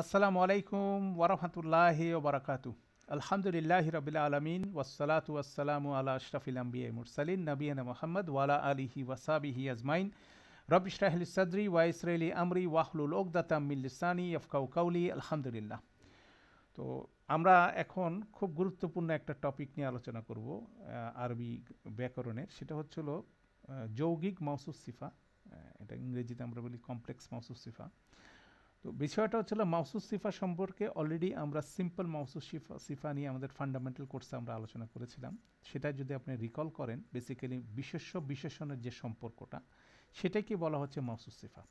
আসসালামু আলাইকুম ওরহমতুল্লাহি ওবরাকাতু। আলহামদুলিল্লাহ রবিল আলমিন ওয়াসসালাতু ওয়াসসালামু আলা আশরাফিল আম্বিয়া মুরসালিন নবিয়ানা মোহাম্মদ ওয়ালা আলিহি ওয়াসাবিহি আজমাইন। রব ইশরাহ লি সাদরি ওয়া ইয়াসসির লি আমরি ওয়াহলুল উকদাতাম মিন লিসানি ইয়াফকাহু কাওলি। আলহামদুলিল্লাহ। তো আমরা এখন খুব গুরুত্বপূর্ণ একটা টপিক নিয়ে আলোচনা করব আরবি ব্যাকরণের। সেটা হচ্ছিল যৌগিক মাউসুফ সিফা। এটা ইংরেজিতে আমরা বলি কমপ্লেক্স মাউসুফ সিফা। তো বিষয়টা হচ্ছিল মাউসুফ সিফা সম্পর্কে অলরেডি আমরা সিম্পল মাউসুফ সিফা নিয়ে আমাদের ফান্ডামেন্টাল কোর্সে আমরা আলোচনা করেছিলাম। সেটা যদি আপনি রিকল করেন, বেসিক্যালি বিশেষ্য বিশেষণের যে সম্পর্কটা, সেটাকে বলা হচ্ছে মাউসুফ সিফা।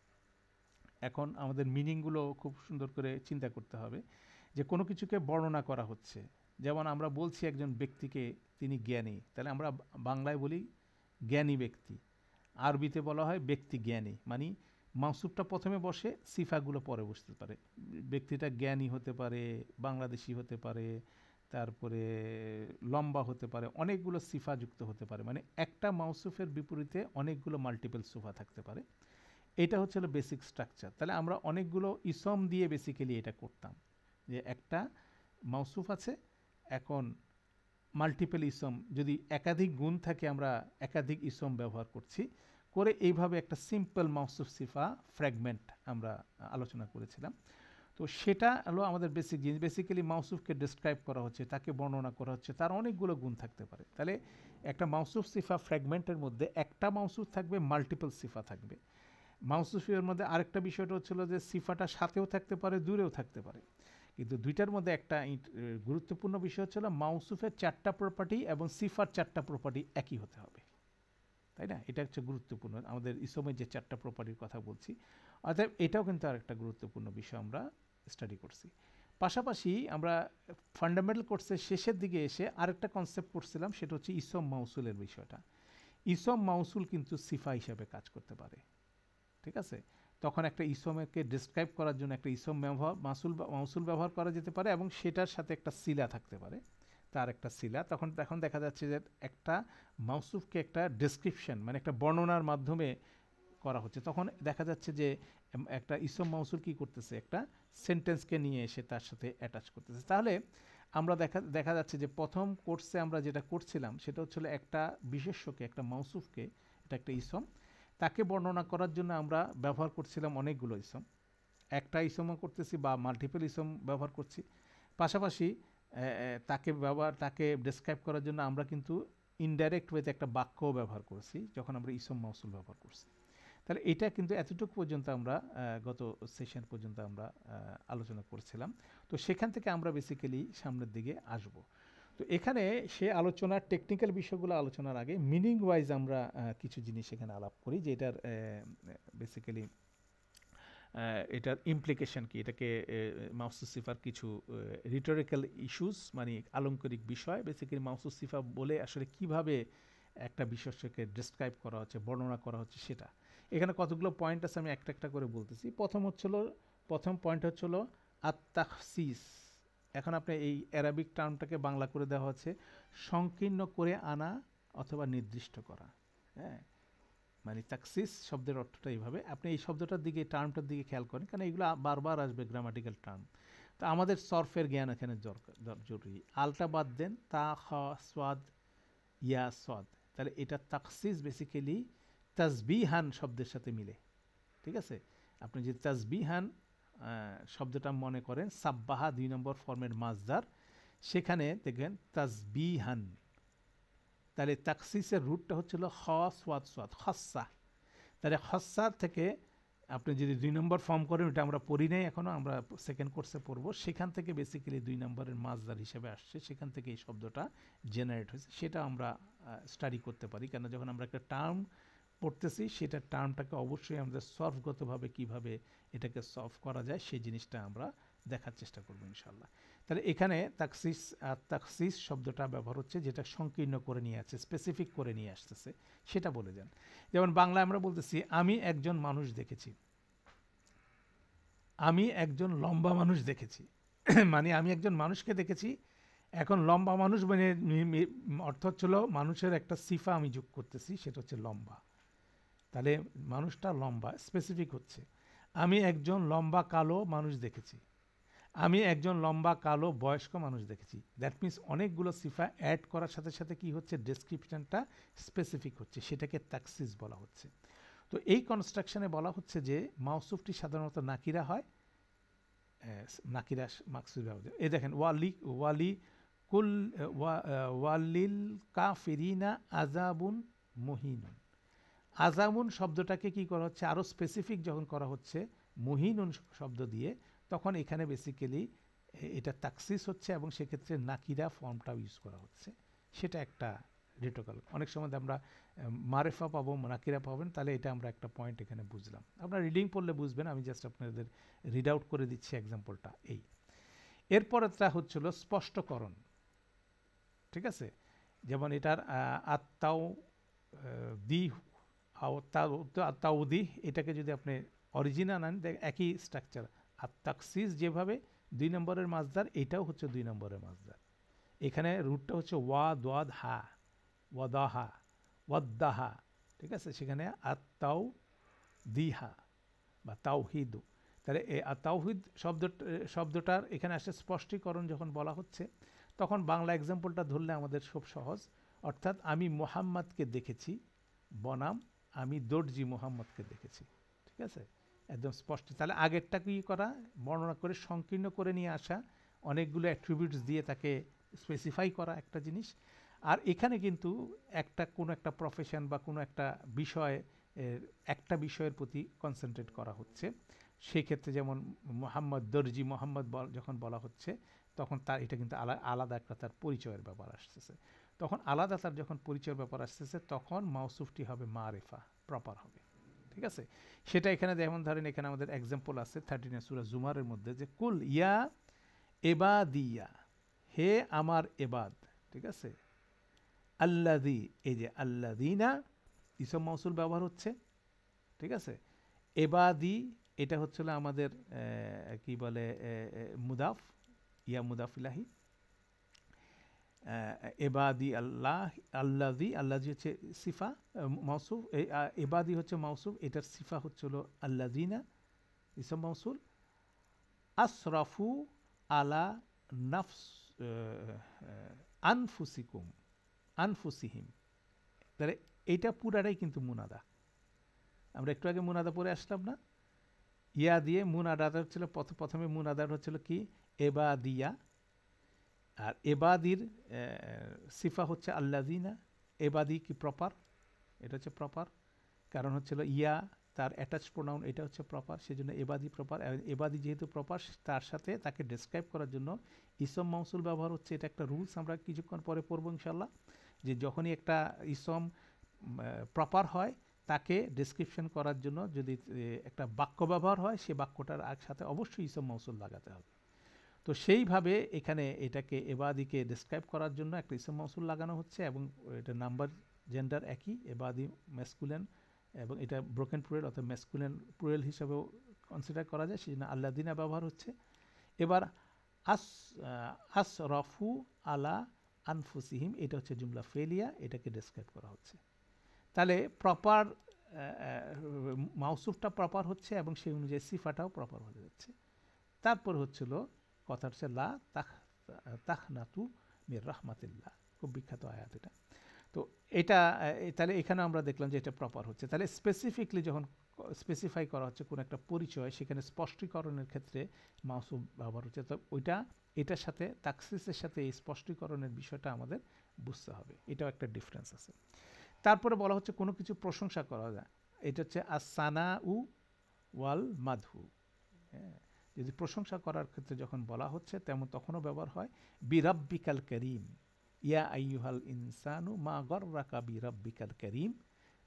এখন আমাদের মিনিংগুলো খুব সুন্দর করে চিন্তা করতে হবে যে কোনো কিছুকে বর্ণনা করা হচ্ছে। যেমন আমরা বলছি একজন ব্যক্তিকে তিনি জ্ঞানী, তাহলে আমরা বাংলায় বলি জ্ঞানী ব্যক্তি, আরবিতে বলা হয় ব্যক্তি জ্ঞানী। মানে মাউসুফটা প্রথমে বসে, সিফাগুলো পরে বসতে পারে। ব্যক্তিটা জ্ঞানী হতে পারে, বাংলাদেশি হতে পারে, তারপরে লম্বা হতে পারে, অনেকগুলো সিফা যুক্ত হতে পারে। মানে একটা মাউসুফের বিপরীতে অনেকগুলো মাল্টিপল সিফা থাকতে পারে। এটা হচ্ছে বেসিক স্ট্রাকচার। তাহলে আমরা অনেকগুলো ইসম দিয়ে বেসিক্যালি এটা করতাম, যে একটা মাউসুফ আছে, এখন মাল্টিপল ইসম, যদি একাধিক গুণ থাকে আমরা একাধিক ইসম ব্যবহার করছি করে এইভাবে একটা সিম্পল মাউসুফ সিফা ফ্র্যাগমেন্ট আমরা আলোচনা করেছিলাম। তো সেটা হলো আমাদের বেসিক জিনিস। বেসিক্যালি মাউসুফকে ডিসক্রাইব করা হচ্ছে, তাকে বর্ণনা করা হচ্ছে, তার অনেকগুলো গুণ থাকতে পারে। তাহলে একটা মাউসুফ সিফা ফ্র্যাগমেন্টের মধ্যে একটা মাউসুফ থাকবে, মাল্টিপল সিফা থাকবে। মাউসুফের মধ্যে আরেকটা বিষয়টা হচ্ছিল যে সিফাটা সাথেও থাকতে পারে, দূরেও থাকতে পারে। কিন্তু দুইটার মধ্যে একটা গুরুত্বপূর্ণ বিষয় হচ্ছিল মাউসুফের চারটা প্রপার্টি এবং সিফার চারটা প্রপার্টি একই হতে হবে, তাই না? এটা হচ্ছে গুরুত্বপূর্ণ, আমাদের ইসমের যে চারটা প্রপার্টির কথা বলছি। অর্থাৎ এটাও কিন্তু আরেকটা গুরুত্বপূর্ণ বিষয় আমরা স্টাডি করছি। পাশাপাশি আমরা ফান্ডামেন্টাল কোর্সের শেষের দিকে এসে আরেকটা কনসেপ্ট পড়ছিলাম, সেটা হচ্ছে ইসম মাউসুলের বিষয়টা। ইসম মাউসুল কিন্তু সিফা হিসাবে কাজ করতে পারে, ঠিক আছে? তখন একটা ইসমকে ডিসক্রাইব করার জন্য একটা ইসম ব্যবহার মাউসুল ব্যবহার করা যেতে পারে, এবং সেটার সাথে একটা সিলা থাকতে পারে, তার একটা সিলা। তখন এখন দেখা যাচ্ছে যে একটা মাউসুফকে একটা ডেসক্রিপশন, মানে একটা বর্ণনার মাধ্যমে করা হচ্ছে। তখন দেখা যাচ্ছে যে একটা ইসম মাউসুল কি করতেছে, একটা সেন্টেন্সকে নিয়ে এসে তার সাথে অ্যাটাচ করতেছে। তাহলে আমরা দেখা যাচ্ছে যে প্রথম কোর্সে আমরা যেটা করছিলাম সেটা হচ্ছিল একটা বিশেষ্যকে, একটা মাউসুফকে, এটা একটা ইসম, তাকে বর্ণনা করার জন্য আমরা ব্যবহার করছিলাম অনেকগুলো ইসম। একটা ইসমও করতেছি বা মাল্টিপল ইসম ব্যবহার করছি। পাশাপাশি তাকে ডেসক্রাইব করার জন্য আমরা কিন্তু ইনডাইরেক্ট ওয়েতে একটা বাক্যও ব্যবহার করছি যখন আমরা ইসম মাউসুল ব্যবহার করছি। তাহলে এটা কিন্তু এতটুকু পর্যন্ত আমরা গত সেশন পর্যন্ত আমরা আলোচনা করছিলাম। তো সেখান থেকে আমরা বেসিক্যালি সামনের দিকে আসব। তো এখানে সে আলোচনার টেকনিক্যাল বিষয়গুলো আলোচনার আগে মিনিং ওয়াইজ আমরা কিছু জিনিস এখানে আলাপ করি, যে এটার বেসিক্যালি এটার ইমপ্লিকেশন কি, এটাকে মাউসুস সিফার কিছু রিটোরিক্যাল ইস্যুস, মানে আলংকারিক বিষয়। বেসিক্যালি মাউসুস সিফা বলে আসলে কিভাবে একটা বিশেষ্যকে ডিসক্রাইব করা হচ্ছে, বর্ণনা করা হচ্ছে, সেটা এখানে কতগুলো পয়েন্ট আছে, আমি একটা একটা করে বলতেছি। প্রথম পয়েন্ট হচ্ছিল আত-তাখসিস। এখন আপনি এই অ্যারাবিক টার্মটাকে বাংলা করে দেওয়া হচ্ছে সংকীর্ণ করে আনা অথবা নির্দিষ্ট করা। হ্যাঁ, মানে তাকসিস শব্দের অর্থটা এইভাবে। আপনি এই শব্দটার দিকে, টার্মটার দিকে খেয়াল করেন, কারণ এগুলো বারবার আসবে গ্রামাটিক্যাল টার্ম। তো আমাদের সরফের জ্ঞান এখানে জরুরি। আলটা বাদ দেন, তা খ সোয়াদ ইয়া সোয়াদ, তাহলে এটা তাকসিস বেসিক্যালি তাজবিহান শব্দের সাথে মিলে, ঠিক আছে? আপনি যদি তাজবিহান শব্দটা মনে করেন, সাব্বাহা 2 নম্বর ফর্মের মাজদার, সেখানে দেখবেন তাজবিহান, তাহলে তাকসিসের রুটটা হচ্ছিল খ সোয়াদ সোয়াদ, খসা। তাহলে খসার থেকে আপনি যদি 2 নম্বর ফর্ম করেন, ওটা আমরা পড়ি নাই এখনও, আমরা সেকেন্ড কোর্সে পড়বো। সেখান থেকে বেসিক্যালি 2 নম্বরের মাজদার হিসেবে আসছে, সেখান থেকে এই শব্দটা জেনারেট হয়েছে। সেটা আমরা স্টাডি করতে পারি, কেন যখন আমরা একটা টার্ম পড়তেছি, সেটা টার্মটাকে অবশ্যই আমাদের সলভগতভাবে কীভাবে এটাকে সলভ করা যায় সেই জিনিসটা আমরা দেখার চেষ্টা করবো ইনশাল্লাহ। তাহলে এখানে তাকসিস শব্দটা ব্যবহার হচ্ছে, যেটা সংকীর্ণ করে নিয়ে আসছে, স্পেসিফিক করে নিয়ে আসতেছে, সেটা বলে যান। যেমন বাংলায় আমরা বলতেছি আমি একজন মানুষ দেখেছি, আমি একজন লম্বা মানুষ দেখেছি। মানে আমি একজন মানুষকে দেখেছি। এখন লম্বা মানুষ মানে অর্থ হচ্ছিল মানুষের একটা সিফা আমি যোগ করতেছি, সেটা হচ্ছে লম্বা। তাহলে মানুষটা লম্বা, স্পেসিফিক হচ্ছে। আমি একজন লম্বা কালো মানুষ দেখেছি, আমি একজন লম্বা কালো বয়স্ক মানুষ দেখেছি। দ্যাট মিনস অনেকগুলো সিফা অ্যাড করার সাথে সাথে কি হচ্ছে, ডেসক্রিপশনটা স্পেসিফিক হচ্ছে, সেটাকে তাকসিস বলা হচ্ছে। তো এই কনস্ট্রাকশনে বলা হচ্ছে যে মাউসুফটি সাধারণত নাকিরা হয়, নাকিরা মাকসুদ ব্যবহার। এই দেখেন ওয়ালি ওয়ালি কুল ওয়ালিল কাফিরিনা আযাবুন মুহিনুন। আযাবুন শব্দটাকে কি করা হচ্ছে, আরও স্পেসিফিক যখন করা হচ্ছে মুহিনুন শব্দ দিয়ে, তখন এখানে বেসিক্যালি এটা তাকসিস হচ্ছে এবং সেক্ষেত্রে নাকিরা ফর্মটাও ইউজ করা হচ্ছে। সেটা একটা রেটোকাল। অনেক সময় আমরা মারেফা পাবো, নাকিরা পাবেন, তাহলে এটা আমরা একটা পয়েন্ট এখানে বুঝলাম। আপনারা রিডিং পড়লে বুঝবেন, আমি জাস্ট আপনাদের রিড আউট করে দিচ্ছি এক্সাম্পলটা। এই এরপরেটা হচ্ছিল স্পষ্টকরণ, ঠিক আছে? যেমন এটার আত্মাও দি আত্মাউদি, এটাকে যদি আপনি অরিজিনাল আনেন একই স্ট্রাকচার। আর তাকসিস যেভাবে 2 নম্বরের মাজদার, এটাও হচ্ছে 2 নম্বরের মাজদার। এখানে রুটটা হচ্ছে ওয়া দোয়াদ হা, ওয়াদাহা, ওয়াদ্দাহা, ঠিক আছে? সেখানে আত্মাউ দিহা বা তাওহিদু। তাহলে তাওহিদ শব্দটার এখানে আসে স্পষ্টীকরণ যখন বলা হচ্ছে, তখন বাংলা এক্সাম্পলটা ধরলে আমাদের খুব সহজ। অর্থাৎ আমি মোহাম্মদকে দেখেছি বনাম আমি দর্জি মোহাম্মদকে দেখেছি, ঠিক আছে? একদম স্পষ্ট। তাহলে আগেরটা কি করা, বর্ণনা করে সংকীর্ণ করে নিয়ে আসা, অনেকগুলো অ্যাট্রিবিউটস দিয়ে তাকে স্পেসিফাই করা একটা জিনিস। আর এখানে কিন্তু কোনো একটা প্রফেশন বা কোনো একটা বিষয়, একটা বিষয়ের প্রতি কনসেন্ট্রেট করা হচ্ছে। সেই ক্ষেত্রে যেমন মোহাম্মদ দর্জি মোহাম্মদ যখন বলা হচ্ছে, তখন তার এটা কিন্তু আলাদা একটা তার পরিচয়ের ব্যাপার আসতেছে। তখন আলাদা তার যখন পরিচয়ের ব্যাপার আসতেছে, তখন মাউসুফটি হবে মারেফা, প্রপার হবে, ঠিক আছে? সেটা এখানে যেমন ধরেন, এখানে আমাদের এক্সাম্পল আছে 13 সূরা জুমারের মধ্যে, যে কুল ইয়া এবাদিয়া, হে আমার এবাদ, ঠিক আছে? আল্লাযী, এই যে আল্লাযীনা ইসম মাউসুল ব্যবহার হচ্ছে, ঠিক আছে? এবাদি এটা হচ্ছিল আমাদের কি বলে মুদাফ, ইয়া মুদাফ ইলাহি। এবাদি আল্লাহ, আল্লাযী, আল্লাযী হচ্ছে সিফা মাউসুফ, এবাদি হচ্ছে মাউসুফ, এটার সিফা হচ্ছিল আল্লাযীনা ইসম মাউসুল। আসরাফু আলা নাফস আনফুসিকুম, আনফুসিহিম। তাহলে এইটা পুরাটাই কিন্তু মুনাদা। আমরা একটু আগে মুনাদা পড়ে আসলাম না, ইয়া দিয়ে মুনাদাটা হচ্ছিল, প্রথমে মুনাদার হচ্ছিল কি এবাদিয়া, আর এবাদির সিফা হচ্ছে আল্লাযীনা। এবাদি কি প্রপার, এটা হচ্ছে প্রপার, কারণ হচ্ছিল ইয়া তার অ্যাটাচ প্রোনাউন, এটা হচ্ছে প্রপার, সেজন্য এবাদি প্রপার। এবাদি যেহেতু প্রপার, তার সাথে তাকে ডেসক্রাইব করার জন্য ইসম মাউসুল ব্যবহার হচ্ছে। এটা একটা রুলস, আমরা কিছুক্ষণ পরে পড়বো ইনশাল্লাহ, যে যখনই একটা ইসম প্রপার হয়, তাকে ডেসক্রিপশন করার জন্য যদি একটা বাক্য ব্যবহার হয়, সে বাক্যটার সাথে অবশ্যই ইসম মাউসুল লাগাতে হবে। তো সেইভাবে এখানে এটাকে এবাদিকে ডেসক্রাইব করার জন্য একটা ইসম মাউসুল লাগানো হচ্ছে, এবং এটা নাম্বার জেন্ডার একই, এবাদি ম্যাসকুলিন, এবং এটা ব্রোকেন প্লুরাল অর্থাৎ ম্যাসকুলিন প্লুরাল হিসাবেও কনসিডার করা যায়, সেজন্য আল্লাযীনা ব্যবহার হচ্ছে। এবার আসরাফু আলা আনফুসিহিম, এটা হচ্ছে জুমলা ফেলিয়া, এটাকে ডেসক্রাইব করা হচ্ছে। তাহলে প্রপার মাউসুফটা প্রপার হচ্ছে এবং সেই অনুযায়ী সিফাটাও প্রপার হয়ে যাচ্ছে। তারপর হচ্ছিল কথা হচ্ছে লা তাখনাতু মির রাহমাতিল্লাহ, খুব বিখ্যাত আয়াত এটা। তো এটা তাহলে এখানে আমরা দেখলাম যে এটা প্রপার হচ্ছে। তাহলে স্পেসিফিকলি যখন স্পেসিফাই করা হচ্ছে কোনো একটা পরিচয়, সেখানে স্পষ্টীকরণের ক্ষেত্রে মাউসুফ ব্যবহার হচ্ছে। তো ওইটা এটার সাথে তাকসিসের সাথে এই স্পষ্টীকরণের বিষয়টা আমাদের বুঝতে হবে, এটাও একটা ডিফারেন্স আছে। তারপরে বলা হচ্ছে কোনো কিছু প্রশংসা করা যায়, এটা হচ্ছে আসানা উ ওয়াল মাদহু। হ্যাঁ, যদি প্রশংসা করার ক্ষেত্রে যখন বলা হচ্ছে, তেমন তখনও ব্যবহার হয় বিরাব্বিকাল করিম, ইয়া আইয়ুহাল ইনসানু মা গররাকা বিরাব্বিকাল করিম।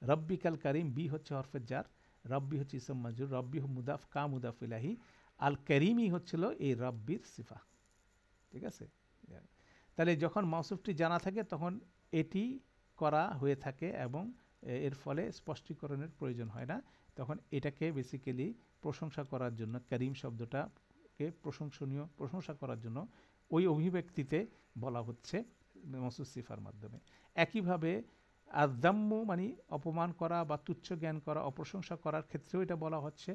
রব্বিকাল করিম, বি হচ্ছে হরফে জার, রব্বি হচ্ছে ইসম মাজরুর, রব্বি মুদাফ, কা মুদাফ ইলাহি, আল করিমই হচ্ছিল এই রব্বির সিফা, ঠিক আছে? তাহলে যখন মাউসুফটি জানা থাকে, তখন এটি করা হয়ে থাকে এবং এর ফলে স্পষ্টীকরণের প্রয়োজন হয় না। তখন এটাকে বেসিক্যালি প্রশংসা করার জন্য, করিম শব্দটাকে প্রশংসনীয়, প্রশংসা করার জন্য ওই অভিব্যক্তিতে বলা হচ্ছে মাউসুফ সিফার মাধ্যমে। একইভাবে আযযাম্মু মানে অপমান করা বা তুচ্ছ জ্ঞান করা, অপ্রশংসা করার ক্ষেত্রেও এটা বলা হচ্ছে।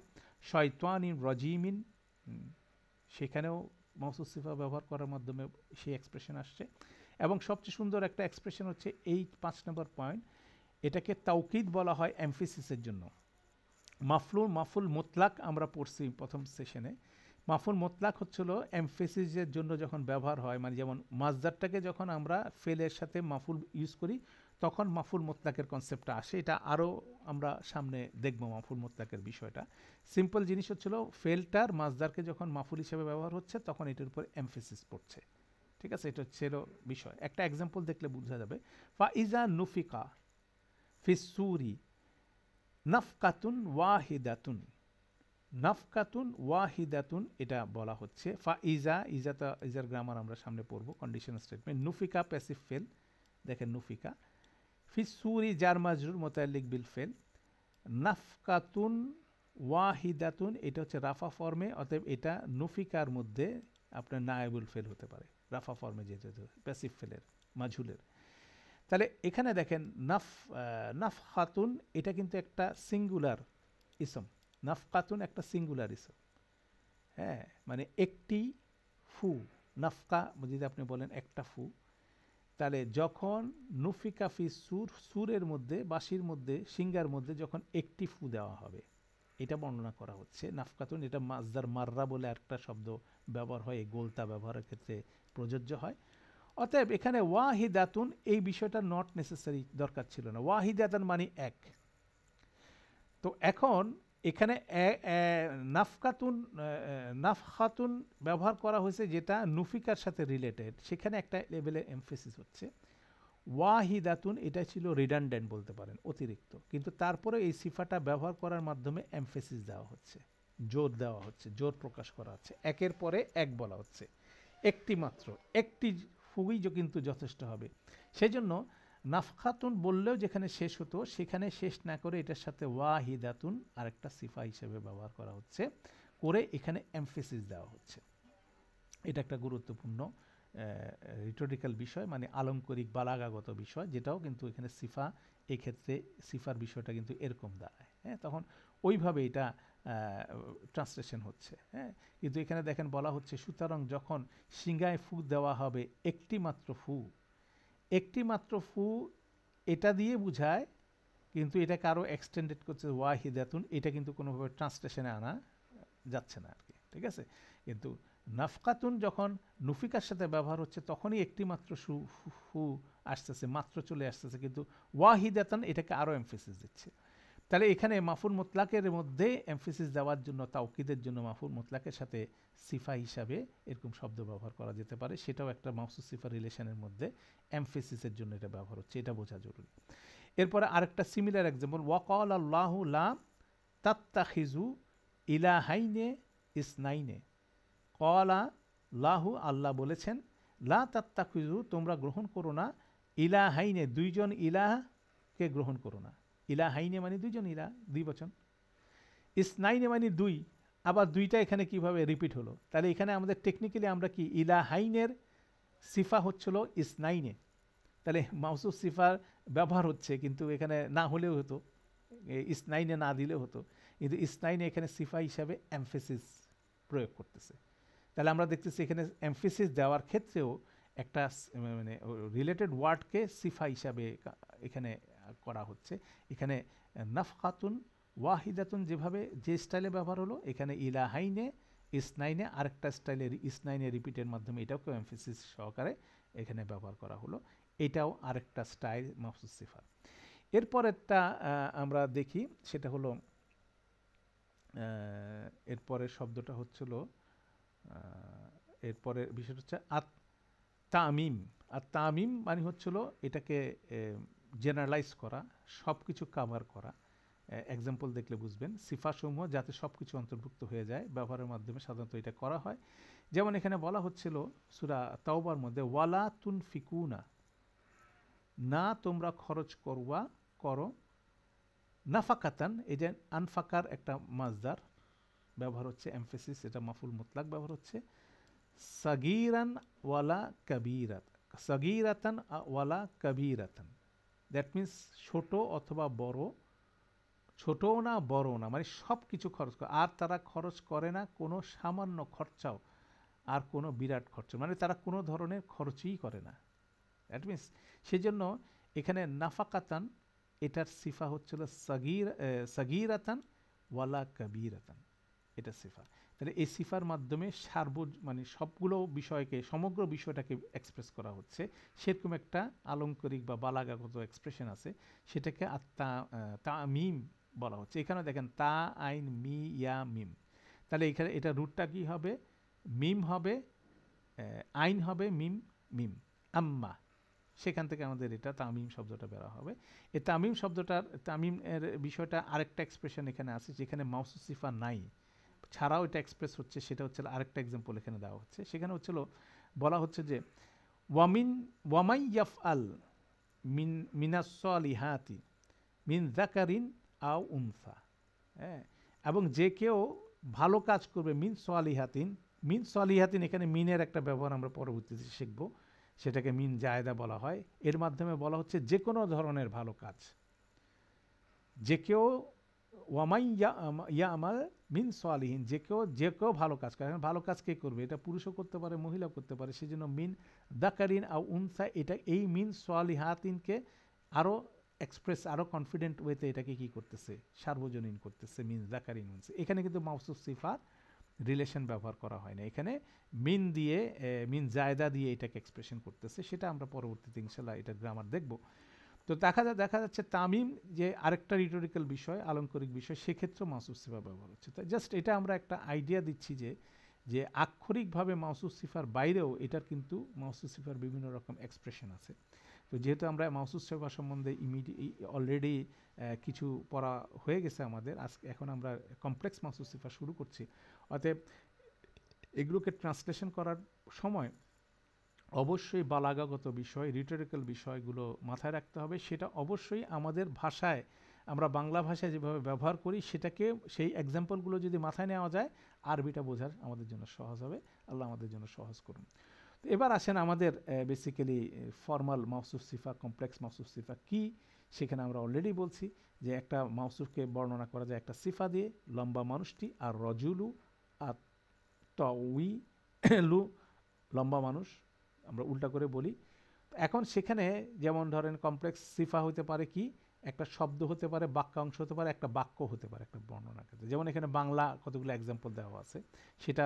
শয়তানিন রজিমিন, সেখানেও মাউসুফ সিফা ব্যবহার করার মাধ্যমে সেই এক্সপ্রেশন আসছে। এবং সবচেয়ে সুন্দর একটা এক্সপ্রেশন হচ্ছে এই 5 নম্বর পয়েন্ট, এটাকে তাওকিদ বলা হয় এমফেসিসের জন্য। মাফুল মোতলাক আমরা পড়ছি প্রথম সেশনে। মাফুল মোতলাক হচ্ছিল এমফেসিসের জন্য যখন ব্যবহার হয়, মানে যেমন মাজদারটাকে যখন আমরা ফেলের সাথে মাফুল ইউজ করি তখন মাফুল মোতলাকের কনসেপ্টটা আসে। এটা আরও আমরা সামনে দেখব মাফুল মোতলাকের বিষয়টা। সিম্পল জিনিস হচ্ছিল ফেলটার মাজদারকে যখন মাফুল হিসেবে ব্যবহার হচ্ছে তখন এটার উপর এমফেসিস পড়ছে। ঠিক আছে, এটা হচ্ছে বিষয়। একটা এক্সাম্পল দেখলে বোঝা যাবে। ফাইজা নুফিকা ফিসুরি নাফকাতুন ওয়াহিদাতুন, নাফকাতুন ওয়াহিদাতুন এটা বলা হচ্ছে। ইজার গ্রামার আমরা সামনে পড়বো, কন্ডিশনাল স্টেটমেন্ট। নুফিকা প্যাসিভ ফেল, দেখেন নুফিকা। ফিসুরি জার মাজরুর মোতাল্লিক বিল ফেল। নাফকাতুন ওয়াহিদাতুন এটা হচ্ছে রাফা ফর্মে, অতএব এটা নুফিকার মধ্যে আপনার নায়েবুল ফেল হতে পারে, রাফা ফর্মে যেহেতু প্যাসিভ ফেলের মাজহুলের। তাহলে এখানে দেখেন নাফখাতুন এটা কিন্তু একটা সিঙ্গুলার ইসম, নাফকাতুন একটা সিঙ্গুলার ইসম, হ্যাঁ, মানে একটি ফু। নাফকা যদি আপনি বলেন একটা ফু, তাহলে যখন নুফিকা ফি সুরের মধ্যে, বাঁশির মধ্যে, সিঙ্গার মধ্যে যখন একটি ফু দেওয়া হবে, এটা বর্ণনা করা হচ্ছে। নাফকাতুন এটা মাজদার মাররা বলে একটা শব্দ ব্যবহার হয়, এই গোলতা ব্যবহারের ক্ষেত্রে প্রযোজ্য হয়। অতএব এখানে ওয়াহিদাতুন এই বিষয়টা নট নেসেসারি, দরকার ছিল না। ওয়াহিদাতুন মানে এক। তো এখন এখানে নাফখাতুন ব্যবহার করা হয়েছে যেটা নুফিকার সাথে রিলেটেড, সেখানে একটা লেভেলে এমফেসিস হচ্ছে। ওয়াহিদাতুন এটা ছিল রিডান্ডেন্ট বলতে পারেন, অতিরিক্ত, কিন্তু তারপরে এই সিফাটা ব্যবহার করার মাধ্যমে এমফেসিস দেওয়া হচ্ছে, জোর দেওয়া হচ্ছে, জোর প্রকাশ করা হচ্ছে, একের পরে এক বলা হচ্ছে। একটি মাত্র, একটি ফুগই কিন্তু যথেষ্ট হবে। সেজন্য নাফখাতুন বললেও যেখানে শেষ হতো সেখানে শেষ না করে এটার সাথে ওয়াহিদাতুন আরেকটা সিফা হিসেবে ব্যবহার করা হচ্ছে, করে এখানে এমফেসিস দেওয়া হচ্ছে। এটা একটা গুরুত্বপূর্ণ রিটোরিক্যাল বিষয়, মানে আলঙ্করিক বালাগাগত বিষয়, যেটাও কিন্তু এখানে সিফা, এক্ষেত্রে সিফার বিষয়টা কিন্তু এরকম দাঁড়ায়। হ্যাঁ, তখন ওইভাবে এটা ট্রান্সলেশন হচ্ছে। হ্যাঁ, কিন্তু এখানে দেখেন বলা হচ্ছে সুতরাং যখন সিঙ্গায় ফু দেওয়া হবে, একটি মাত্র ফু, একটি মাত্র ফু এটা দিয়ে বুঝায়, কিন্তু এটাকে আরও এক্সটেন্ডেড করছে ওয়াহিদাতুন, এটা কিন্তু কোনোভাবে ট্রান্সলেশনে আনা যাচ্ছে না আর কি। ঠিক আছে, কিন্তু নাফকাতুন যখন নুফিকার সাথে ব্যবহার হচ্ছে তখনই একটি মাত্র ফু আসতেছে, মাত্র চলে আসতেছে, কিন্তু ওয়াহিদাতুন এটাকে আরও এমফেসিস দিচ্ছে। তাহলে এখানে মাফুল মুতলাকের মধ্যে এমফেসিস দেওয়ার জন্য, তাওকিদের জন্য মাফুল মুতলাকের সাথে সিফা হিসাবে এরকম শব্দ ব্যবহার করা যেতে পারে। সেটাও একটা মাউসুফ সিফা রিলেশনের মধ্যে এমফেসিসের জন্য এটা ব্যবহার হচ্ছে, এটা বোঝা জরুরি। এরপরে আরেকটা সিমিলার এক্সাম্পল, ওয়াকাল আল্লাহু লা তাত্তাখিজু ইলাহাইনে ইসনাইনে। কলা লাহু আল্লাহ বলেছেন, লা তাত্তাখিজু তোমরা গ্রহণ করো না, ইলাহাইনে দুইজন ইলাহকে গ্রহণ করো না। ইলাহাইনে মানে দুইজন ইলাহ, দুই বচন। ইসনাইনে মানে দুই, আবার দুইটা এখানে কিভাবে রিপিট হলো? তাহলে এখানে আমাদের টেকনিক্যালি আমরা কি ইলাহাইনের সিফা হচ্ছিল ইসনাইনে, তাহলে মাউসুফ সিফার ব্যবহার হচ্ছে, কিন্তু এখানে না হলেও হতো, ইসনাইনে না দিলেও হতো, কিন্তু ইসনাইনে এখানে সিফা হিসাবে এমফেসিস প্রয়োগ করতেছে। তাহলে আমরা দেখতেছি এখানে এমফেসিস দেওয়ার ক্ষেত্রেও একটা মানে রিলেটেড ওয়ার্ডকে সিফা হিসাবে এখানে করা হচ্ছে। এখানে নাফকাতুন ওয়াহিদাতুন যেভাবে যে স্টাইলে ব্যবহার হলো, এখানে ইলাহাইনে ইসনাইনে আরেকটা স্টাইলের ইসনাইনে রিপিটের মাধ্যমে এটাকেও এমফেসিস সহকারে এখানে ব্যবহার করা হলো। এটাও আরেকটা স্টাইল মাফসুস সিফা। এরপর একটা আমরা দেখি, সেটা হলো এরপরের শব্দটা হচ্ছিল, এরপরের বিষয়টা হচ্ছে আত তামিম। আর তামিম মানে হচ্ছিল এটাকে জেনারেলাইজ করা, সব কিছু কাভার করা। এক্সাম্পল দেখলে বুঝবেন, সিফাসমূহ যাতে সব কিছু অন্তর্ভুক্ত হয়ে যায় ব্যবহারের মাধ্যমে সাধারণত এটা করা হয়। যেমন এখানে বলা হচ্ছিল সূরা তাওবার মধ্যে, ওয়ালা তুনফিকুনা, না তোমরা খরচ করো, নাফাকাতান, এই যে আনফাকার একটা মাজদার ব্যবহার হচ্ছে, এমফেসিস, এটা মাফুল মুতলাক ব্যবহার হচ্ছে। সাগীরান ওয়ালা কাবীরাত, সাগীরাতান ওয়ালা কাবীরাতান, দ্যাট মিন্স ছোট অথবা বড়, ছোটও না বড়ও না, মানে সব কিছু খরচ করে। আর তারা খরচ করে না কোনো সামান্য খরচাও আর কোনো বিরাট খরচ, মানে তারা কোনো ধরনের খরচই করে না। দ্যাট মিনস সেই জন্য এখানে নাফাকাতান এটার সিফা হচ্ছিল সাগিরাতান ওয়ালা কাবীরাতান, এটা সিফা। তাহলে এই সিফার মাধ্যমে মানে সবগুলো বিষয়কে, সমগ্র বিষয়টাকে এক্সপ্রেস করা হচ্ছে। সেরকম একটা আলংকারিক বা বালাগাগত এক্সপ্রেশন আছে, সেটাকে তামিম বলা হচ্ছে। এখানে দেখেন তা আইন মি ইয়া মিম, তাহলে এখানে এটা রুটটা কি হবে, মিম হবে, আইন হবে, মিম মিম, আম্মা, সেখান থেকে আমাদের এটা তামিম শব্দটা বেরা হবে। এই তামিম শব্দটার, তামিম এর বিষয়টা আরেকটা এক্সপ্রেশন এখানে আছে, যেখানে মাউসুস সিফা নাই, ছাড়াও এটা এক্সপ্রেস হচ্ছে। সেটা হচ্ছে আরেকটা এক্সাম্পল এখানে দেওয়া হচ্ছে। সেখানে হচ্ছিল, বলা হচ্ছে যে ওয়ামিন ওয়ামাই ইয়াফআল মিন মিনাস-সলিহাতি মিন যাকারিন আও উনসা, হ্যাঁ, এবং যে কেউ ভালো কাজ করবে, মিন সলিহাতিন, মিন সলিহাতিন, এখানে মিনের একটা ব্যবহার আমরা পরবর্তীতে শিখব, সেটাকে মিন জায়দা বলা হয়। এর মাধ্যমে বলা হচ্ছে যে কোনো ধরনের ভালো কাজ, যে কেউ ওয়ামাই ইয়া আমাল মিন সলিহীন, যে কেউ ভালো কাজ করে। ভালো কাজ কে করবে, এটা পুরুষও করতে পারে, মহিলাও করতে পারে, সেজন্য মিন দাকারিন আও উনসা, এটা এই মিন সলিহাতিনকে আরও এক্সপ্রেস, আরও কনফিডেন্ট ওয়েতে এটাকে কি করতেছে, সার্বজনীন করতেছে, মিন দাকারিন উনসা। এখানে কিন্তু মাউসুফ সিফার রিলেশন ব্যবহার করা হয় না, এখানে মিন দিয়ে, মিন জায়দা দিয়ে এটাকে এক্সপ্রেশন করতেছে। সেটা আমরা পরবর্তীতে ইনশাল্লাহ এটা গ্রামার দেখব। তো দেখা যাচ্ছে তামিম যে আরেকটা রিটোরিক্যাল বিষয়, আলংকারিক বিষয়, সেক্ষেত্রে মাউসুফ সিফা ব্যবহার হচ্ছে। তাই জাস্ট এটা আমরা একটা আইডিয়া দিচ্ছি যে আক্ষরিকভাবে মাউসুফ সিফার বাইরেও এটার কিন্তু মাউসুফ সিফার বিভিন্ন রকম এক্সপ্রেশন আছে। তো যেহেতু আমরা মাউসুফ সিফা সম্বন্ধে অলরেডি কিছু পড়া হয়ে গেছে আমাদের, আজকে এখন আমরা কমপ্লেক্স মাউসুফ সিফা শুরু করছি। অতএব এগুলোকে ট্রান্সলেশন করার সময় অবশ্যই বালাগাগত বিষয়, রিটোরিক্যাল বিষয়গুলো মাথায় রাখতে হবে। সেটা অবশ্যই আমাদের ভাষায়, আমরা বাংলা ভাষায় যেভাবে ব্যবহার করি সেটাকে, সেই এক্সাম্পলগুলো যদি মাথায় নেওয়া যায়, আরবিটা বোঝার আমাদের জন্য সহজ হবে। আল্লাহ আমাদের জন্য সহজ করুন। তো এবার আসেন আমাদের বেসিক্যালি ফর্মাল মাউসুফ সিফা, কমপ্লেক্স মাউসুফ সিফা কি, সেখানে আমরা অলরেডি বলছি যে একটা মাউসুফকে বর্ণনা করা যায় একটা সিফা দিয়ে, লম্বা মানুষটি, আর রজুলু আর তউইলু, লম্বা মানুষ, আমরা উল্টা করে বলি। এখন সেখানে যেমন ধরেন কমপ্লেক্স সিফা হতে পারে কি, একটা শব্দ হতে পারে, বাক্যাংশ হতে পারে, একটা বাক্য হতে পারে একটা বর্ণনার ক্ষেত্রে। যেমন এখানে বাংলা কতগুলো এক্সাম্পল দেওয়া আছে, সেটা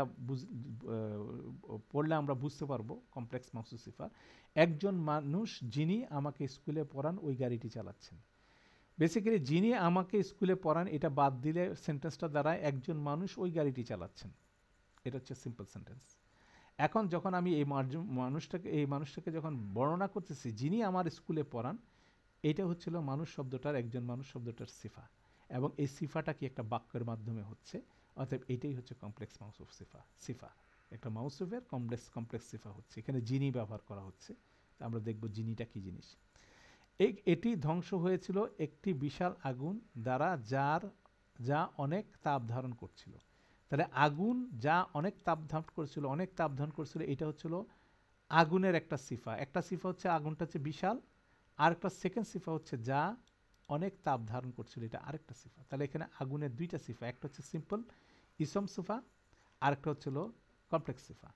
পড়লে আমরা বুঝতে পারবো কমপ্লেক্স মাউসুফ সিফা। একজন মানুষ যিনি আমাকে স্কুলে পড়ান ওই গাড়িটি চালাচ্ছেন। বেসিক্যালি যিনি আমাকে স্কুলে পড়ান এটা বাদ দিলে সেন্টেন্সটা দাঁড়ায় একজন মানুষ ওই গাড়িটি চালাচ্ছেন। এটা হচ্ছে সিম্পল সেন্টেন্স। এখন যখন আমি এই মানুষটাকে যখন বর্ণনা করতেছি যিনি আমার স্কুলে পড়ান, এটা হচ্ছিল মানুষ শব্দটার, একজন মানুষ শব্দটার সিফা, এবং এই সিফাটা কি একটা বাক্যের মাধ্যমে হচ্ছে। অতএব এটাই হচ্ছে কমপ্লেক্স মাউসুফ সিফা। একটা মাউসুফের কমপ্লেক্স সিফা হচ্ছে, এখানে যিনি ব্যবহার করা হচ্ছে। আমরা দেখব যিনিটা কি জিনিস। এটি ধ্বংস হয়েছিল একটি বিশাল আগুন দ্বারা, যা অনেক তাপ ধারণ করছিল। তাহলে আগুন যা অনেক তাপ ধারণ করছিল, এটা হচ্ছিল আগুনের একটা সিফা। একটা সিফা হচ্ছে আগুনটা হচ্ছে বিশাল, আর একটা সেকেন্ড সিফা হচ্ছে যা অনেক তাপ ধারণ করছিল, এটা আরেকটা সিফা। তাহলে এখানে আগুনের দুইটা সিফা, একটা হচ্ছে সিম্পল ইসম সিফা, আরেকটা হচ্ছিল কমপ্লেক্স সিফা।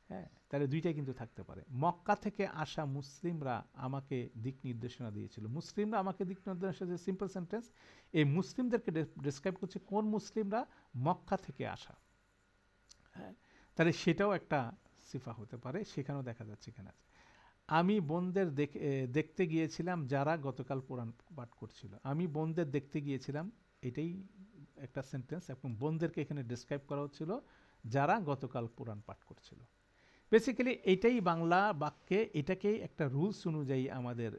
হ্যাঁ, তাহলে দুইটাই কিন্তু থাকতে পারে। মক্কা থেকে আসা মুসলিমরা আমাকে দিক নির্দেশনা দিয়েছিল। মুসলিমরা আমাকে দিক নির্দেশনা, যে সিম্পল সেন্টেন্স, এই মুসলিমদেরকে ডেসক্রাইব করছে কোন মুসলিমরা, মক্কা থেকে আসা। হ্যাঁ, তাহলে সেটাও একটা সিফা হতে পারে, সেখানেও দেখা যাচ্ছে এখানে আছে। আমি বোনদের দেখতে গিয়েছিলাম যারা গতকাল কোরআন পাঠ করছিল। আমি বোনদের দেখতে গিয়েছিলাম, এটাই একটা সেন্টেন্স, এবং বোনদেরকে এখানে ডেসক্রাইব করা হচ্ছিল যারা গতকাল কোরআন পাঠ করছিল। বেসিক্যালি এটাই বাংলা বাক্যে, এটাকেই একটা রুলস অনুযায়ী আমাদের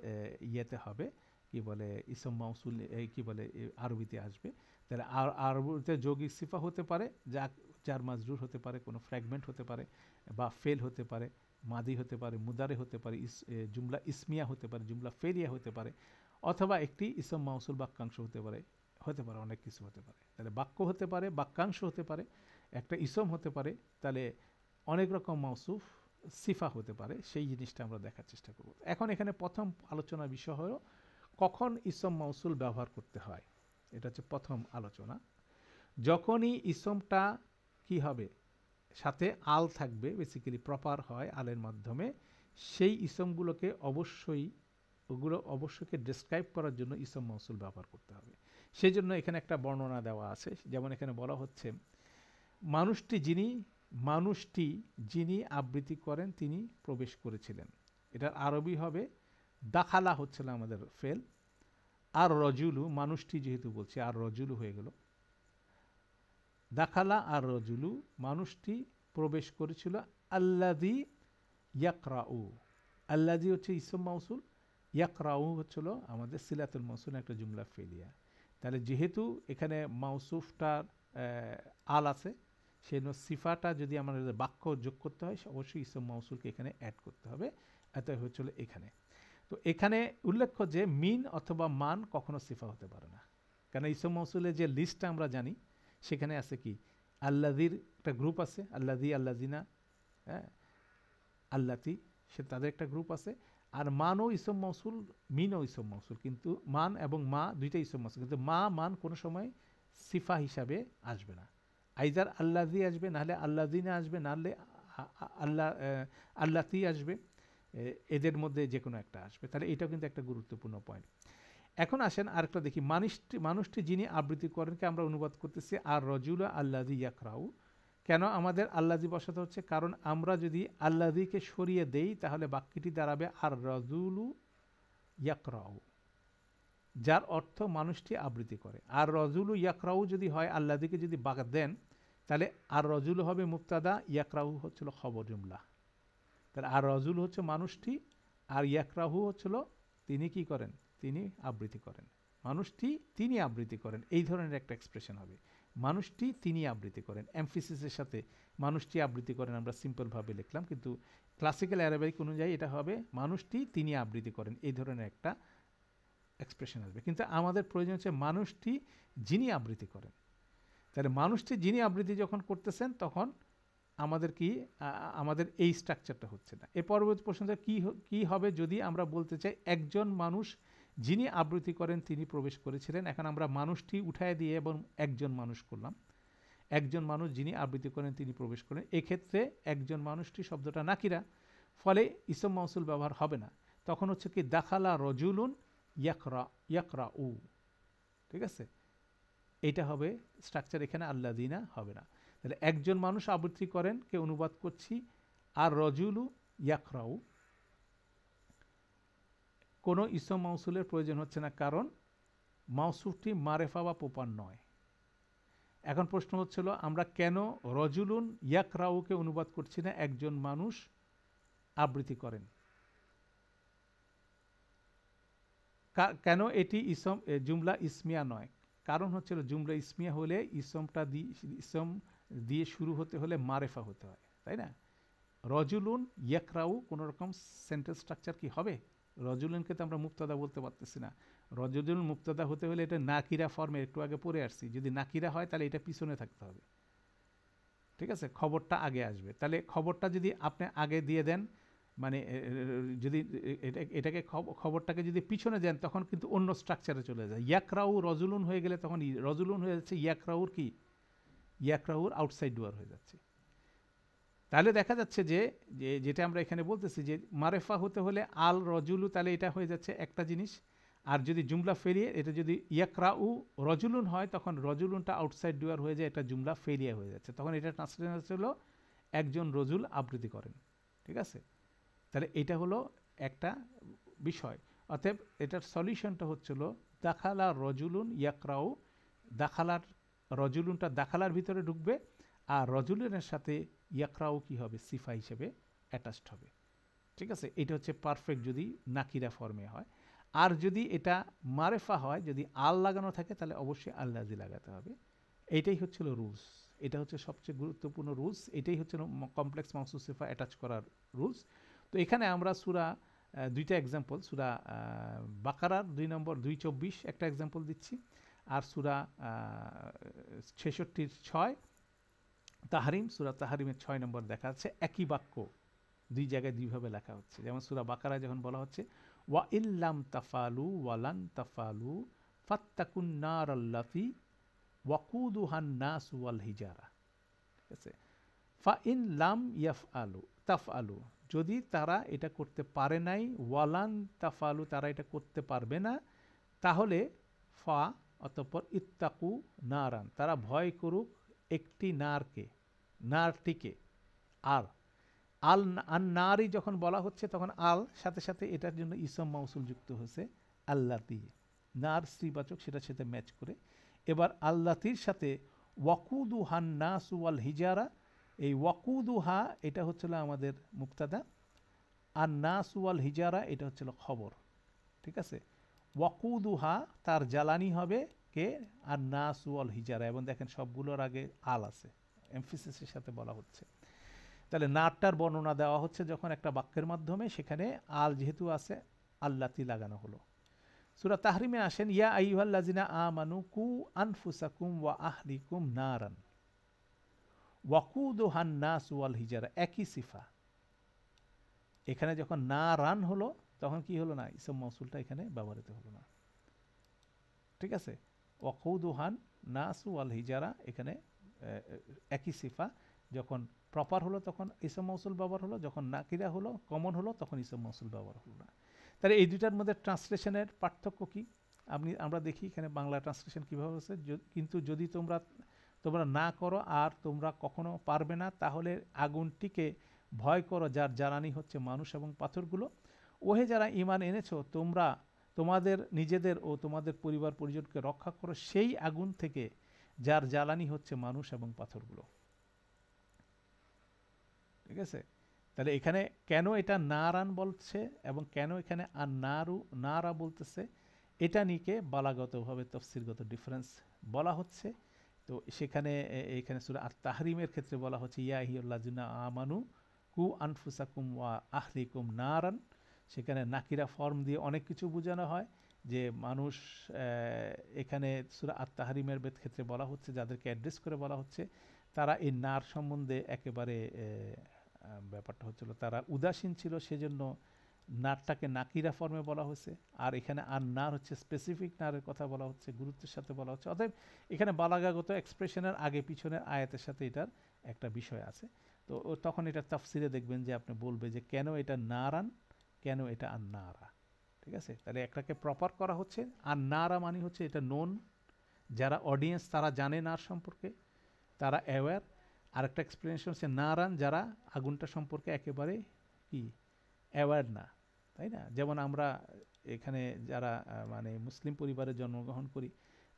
ইয়েতে হবে, কি বলে ইসম মাউসুল, কি বলে আরবিতে আসবে। তাহলে আরবিতে যৌগিক সিফা হতে পারে, যার মাজরুর হতে পারে, কোনো ফ্র্যাগমেন্ট হতে পারে, বা ফেল হতে পারে, মাদি হতে পারে, মুদারে হতে পারে, জুমলা ইসমিয়া হতে পারে, জুমলা ফেলিয়া হতে পারে, অথবা একটি ইসম মাউসুল বাক্যাংশ হতে পারে, অনেক কিছু হতে পারে। তাহলে বাক্য হতে পারে, বাক্যাংশ হতে পারে, একটা ইসম হতে পারে, তাহলে অনেক রকম মাউসুফ সিফা হতে পারে। সেই জিনিসটা আমরা দেখার চেষ্টা করব। এখন এখানে প্রথম আলোচনার বিষয় হলো কখন ইসম মাউসুল ব্যবহার করতে হয়। এটা হচ্ছে প্রথম আলোচনা। যখনই ইসমটা কি হবে, সাথে আল থাকবে, বেসিক্যালি প্রপার হয় আলের মাধ্যমে, সেই ইসমগুলোকে অবশ্যই ডেসক্রাইব করার জন্য ইসম মৌসুল ব্যবহার করতে হবে। সেই জন্য এখানে একটা বর্ণনা দেওয়া আছে, যেমন এখানে বলা হচ্ছে মানুষটি যিনি আবৃত্তি করেন তিনি প্রবেশ করেছিলেন। এটার আরবি হবে দাখালা, হচ্ছিল আমাদের ফেল, আর রজুলু, মানুষটি যেহেতু বলছি আর রজুলু হয়ে গেল, দাখালা আর রজুলু, মানুষটি প্রবেশ করেছিল, আল্লাযী ইয়াকরাউ, আল্লাযী হচ্ছে ইসম মাউসুল, ইয়াকরাউ হচ্ছিল আমাদের সিলাতুল মাউসুল একটা জুমলা ফেলিয়া। তাহলে যেহেতু এখানে মাউসুফটার আল আছে, সেই জন্য সিফাটা যদি আমাদের বাক্য যোগ করতে হয় অবশ্যই ইসম মাউসুলকে এখানে অ্যাড করতে হবে। এত হচ্ছিল এখানে। তো এখানে উল্লেখ্য যে মিন অথবা মান কখনো সিফা হতে পারে না, কারণ ইসম মাউসুলের যে লিস্টটা আমরা জানি সেখানে আছে কি আল্লাযীর একটা গ্রুপ আছে, আল্লাযী, আল্লাযিনা, হ্যাঁ, আল্লাতি, সে তাদের একটা গ্রুপ আছে। আর মানও ইসম মৌসুল, মিনও ইসম মৌসুল, কিন্তু মান এবং মা দুইটা ইসম মৌসুল, কিন্তু মান কোনো সময় সিফা হিসাবে আসবে না। আইদার আল্লাযী আসবে, নাহলে আল্লাযিনা আসবে, নাহলে আল্লাতি আসবে, এদের মধ্যে যে কোনো একটা আসবে। তাহলে এটাও কিন্তু একটা গুরুত্বপূর্ণ পয়েন্ট। এখন আসেন আরেকটা দেখি, মানুষটি যিনি আবৃত্তি করেনকে আমরা অনুবাদ করতেছি আর রজুল আল্লাযী ইয়াকরাউ। কেন আমাদের আল্লাযী বসাতে হচ্ছে? কারণ আমরা যদি আল্লাযীকে সরিয়ে দেই তাহলে বাক্যটি দাঁড়াবে আর রজুলু ইয়াকরাউ, যার অর্থ মানুষটি আবৃত্তি করে। আর রজুলু ইয়াকরাউ যদি হয়, আল্লাযীকে যদি বাদ দেন, তাহলে আর রজুল হবে মুবতাদা, ইয়াকরাউ হচ্ছিল খবর জুমলা। তাহলে আর রজুল হচ্ছে মানুষটি, আর ইয়াকরাহু হচ্ছিল তিনি কি করেন, তিনি আবৃত্তি করেন। মানুষটি তিনি আবৃত্তি করেন, এই ধরনের একটা এক্সপ্রেশন হবে। মানুষটি তিনি আবৃত্তি করেন, এমফিসিসের সাথে মানুষটি আবৃত্তি করেন আমরা সিম্পলভাবে লিখলাম, কিন্তু ক্লাসিক্যাল অ্যারাবিক অনুযায়ী এটা হবে মানুষটি তিনি আবৃত্তি করেন, এই ধরনের একটা এক্সপ্রেশন আসবে। কিন্তু আমাদের প্রয়োজন হচ্ছে মানুষটি যিনি আবৃত্তি করেন। তাহলে মানুষটি যিনি আবৃত্তি যখন করতেছেন তখন আমাদের আমাদের এই স্ট্রাকচারটা হচ্ছে না। এর পরবর্তী প্রশ্নটা কি হবে যদি আমরা বলতে চাই একজন মানুষ যিনি আবৃত্তি করেন তিনি প্রবেশ করেছিলেন। এখন আমরা মানুষটি উঠায় দিয়ে এবং একজন মানুষ করলাম। একজন মানুষ যিনি আবৃত্তি করেন তিনি প্রবেশ করেন, এক্ষেত্রে একজন মানুষটি শব্দটা নাকিরা, ফলে ইসম মাউসুল ব্যবহার হবে না। তখন হচ্ছে কি দাখালা রজুলুন ইয়াকরাউ, ঠিক আছে? এটা হবে স্ট্রাকচার, এখানে আল্লাযিনা হবে না। তাহলে একজন মানুষ আবৃত্তি করেন কে অনুবাদ করছি আর রজুলু ইয়াকরাউ, কোনো ইসম মাউসুলের প্রয়োজন হচ্ছে না, কারণ মাউসুফটি মারেফা বা পোপার নয়। এখন প্রশ্ন হচ্ছিল আমরা কেন রজুলুন ইয়াকরাউকে অনুবাদ করছি না একজন মানুষ আবৃত্তি করেন, কেন এটি জুমলা ইসমিয়া নয়? কারণ হচ্ছিল জুমলা ইসমিয়া হলে ইসম দিয়ে শুরু হতে হলে মারেফা হতে হয়, তাই না? রজুলুন ইয়াকরাউ কোনো রকম সেন্টেন্স স্ট্রাকচার কি হবে? রজুলুনকে তো আমরা মুক্তাদা বলতে পারতেছি না। রজুলুন মুক্তাদা হতে হলে এটা নাকিরা ফর্মে, একটু আগে পড়ে আসছি, যদি নাকিরা হয় তাহলে এটা পিছনে থাকতে হবে, ঠিক আছে? খবরটা আগে আসবে। তাহলে খবরটা যদি আপনি আগে দিয়ে দেন, মানে যদি এটাকে খবরটাকে যদি পিছনে দেন তখন কিন্তু অন্য স্ট্রাকচারে চলে যায়। ইয়াকরাউ রজুলুন হয়ে গেলে তখন রজুলুন হয়ে যাচ্ছে ইয়াকরাউর কি, ইয়াকরাউর আউটসাইড ডুয়ার হয়ে যাচ্ছে। তাহলে দেখা যাচ্ছে যে যেটা আমরা এখানে বলতেছি যে মারেফা হতে হলে আল রজুলু, তাহলে এটা হয়ে যাচ্ছে একটা জিনিস। আর যদি জুমলা ফেরিয়ে, এটা যদি ইয়াকরাউ রজুলুন হয় তখন রজুলুনটা আউটসাইড ডুয়ার হয়ে যায়, এটা জুমলা ফেরিয়া হয়ে যাচ্ছে, তখন এটা ট্রান্সলেশন হলো একজন রজুল আবৃত্তি করেন, ঠিক আছে? তাহলে এটা হলো একটা বিষয়। অতএব এটার সলিউশনটা হচ্ছিল দাখালা রজুলুন ইয়াকরাউ, দাখালার রজুলুনটা দাখালার ভিতরে ঢুকবে, আর রজুলুনের সাথে ইয়াকরাউ কি হবে, সিফা হিসেবে অ্যাটাচড হবে, ঠিক আছে? এটা হচ্ছে পারফেক্ট যদি নাকিরা ফর্মে হয়। আর যদি এটা মারেফা হয়, যদি আল লাগানো থাকে তাহলে অবশ্যই আল্লাযী লাগাতে হবে। এইটাই হচ্ছিল রুলস, এটা হচ্ছে সবচেয়ে গুরুত্বপূর্ণ রুলস, এটাই হচ্ছে কমপ্লেক্স মাউসুল সিফা অ্যাটাচ করার রুলস। তো এখানে আমরা সূরা দুইটা এক্সাম্পল, সূরা বাকারার 2 নম্বর 2:24 একটা এক্সাম্পল দিচ্ছি, আর সূরা 66-র 6, তাহরিম, সূরা তাহরিমের 6 নম্বর দেখা যাচ্ছে একই বাক্য দুই জায়গায় দুইভাবে লেখা হচ্ছে। যেমন সূরা বাকারায় যখন বলা হচ্ছে ওয়া ইল্লাম তাফালু ওয়ালান তাফালু ফাত্তাকুন নার আল্লাতি ওয়াকুদুহান নাস ওয়াল হিজারা, ঠিক আছে? ফা ইন লাম ইয়াফ আলু তাফ আলু, যদি তারা এটা করতে পারে নাই, ওয়ালান তাফালু, তারা এটা করতে পারবে না, তাহলে ফা অতঃপর ইত্তাকু নারান, তারা ভয় করুক একটি নারকে, নারটিকে। আর আল আন নারী যখন বলা হচ্ছে তখন আল সাথে সাথে এটার জন্য ইসম মাউসুল যুক্ত হয়েছে আল্লাতি, নার স্ত্রীবাচক, সেটার সাথে ম্যাচ করে। এবার আল্লাতির সাথে ওয়াকুদুহান নাস ওয়াল হিজারা, এই ওয়াকুদুহা এটা হচ্ছিল আমাদের মুক্তাদা, আর নাস ওয়াল হিজারা এটা হচ্ছিল খবর, ঠিক আছে। ওয়াকুদুহা তার জ্বালানি হবে কে, আর নাস ওয়াল হিজারা, এবং দেখেন সবগুলোর আগে আল আছে, এমফিসিসের সাথে বলা হচ্ছে। তাহলে নারটার বর্ণনা দেওয়া হচ্ছে যখন একটা বাক্যের মাধ্যমে, সেখানে আল যেহেতু আছে আল্লাতি লাগানো হলো। সূরা তাহরিমে আসেন ইয়া আইয়ুহাল্লাযিনা আমানু কু আনফুসাকুম ওয়া আহলিকুম নারান ওয়াকুদুহান নাস ওয়াল হিজারা, একই সিফা। এখানে যখন না রান হলো তখন কি হলো না, ইসম মৌসুলটা এখানে ব্যবহৃত হলো না, ঠিক আছে। ওয়াকুদুহান নাস ওয়াল হিজারা এখানে একই সিফা, যখন প্রপার হলো তখন ইসম মৌসুল ব্যবহার হলো, যখন নাকিরা হলো কমন হলো তখন ইসম মৌসুল ব্যবহার হলো না। তাহলে এই দুটার মধ্যে ট্রান্সলেশনের পার্থক্য কি, আমরা দেখি এখানে বাংলা ট্রান্সলেশন কীভাবে হচ্ছে, কিন্তু যদি তোমরা না করো আর তোমরা কখনো পারবে না, তাহলে আগুনটিকে ভয় করো যার জ্বালানি হচ্ছে মানুষ এবং পাথরগুলো। ওহে যারা ঈমান এনেছো, তোমরা তোমাদের নিজেদের ও তোমাদের পরিবার পরিজনকে রক্ষা করো সেই আগুন থেকে যার জ্বালানি হচ্ছে মানুষ এবং পাথরগুলো, ঠিক আছে। তাহলে এখানে কেন এটা নারান বলছে এবং কেন এখানে আর নারা বলতেছে, এটা নিয়ে বালাগতভাবে তফসিরগত ডিফারেন্স বলা হচ্ছে। তো সেখানে এখানে সূরা আত-তাহরিমের ক্ষেত্রে বলা হচ্ছে ইয়া আইয়ুহাল্লাযিনা আমানু কু আনফুসাকুম ওয়া আহলিকুম নারান, সেখানে নাকিরা ফর্ম দিয়ে অনেক কিছু বোঝানো হয়, যে মানুষ এখানে সূরা আত-তাহরিমের ক্ষেত্রে বলা হচ্ছে যাদেরকে অ্যাড্রেস করে বলা হচ্ছে, তারা এই নার সম্বন্ধে একেবারে ব্যাপারটা হচ্ছিল তারা উদাসীন ছিল, সেজন্য নারটাকে নাকিরা ফর্মে বলা হয়েছে। আর এখানে আর নার হচ্ছে স্পেসিফিক নারের কথা বলা হচ্ছে, গুরুত্বের সাথে বলা হচ্ছে। অতএব এখানে বালাগাগত এক্সপ্রেশনের আগে পিছনের আয়াতের সাথে এটার একটা বিষয় আছে। তো তখন এটা তাফসিরে দেখবেন যে আপনি বলবে যে কেন এটা নারান, কেন এটা আর নারা, ঠিক আছে। তাহলে একটাকে প্রপার করা হচ্ছে, আর নারা মানে হচ্ছে এটা নোন, যারা অডিয়েন্স তারা জানে নার সম্পর্কে, তারা অ্যাওয়্যার। আরেকটা এক্সপ্লেনেশন হচ্ছে নারান, যারা আগুনটা সম্পর্কে একেবারে কি অ্যাওয়্যার না, তাই না। যেমন আমরা এখানে যারা মানে মুসলিম পরিবারে জন্মগ্রহণ করি,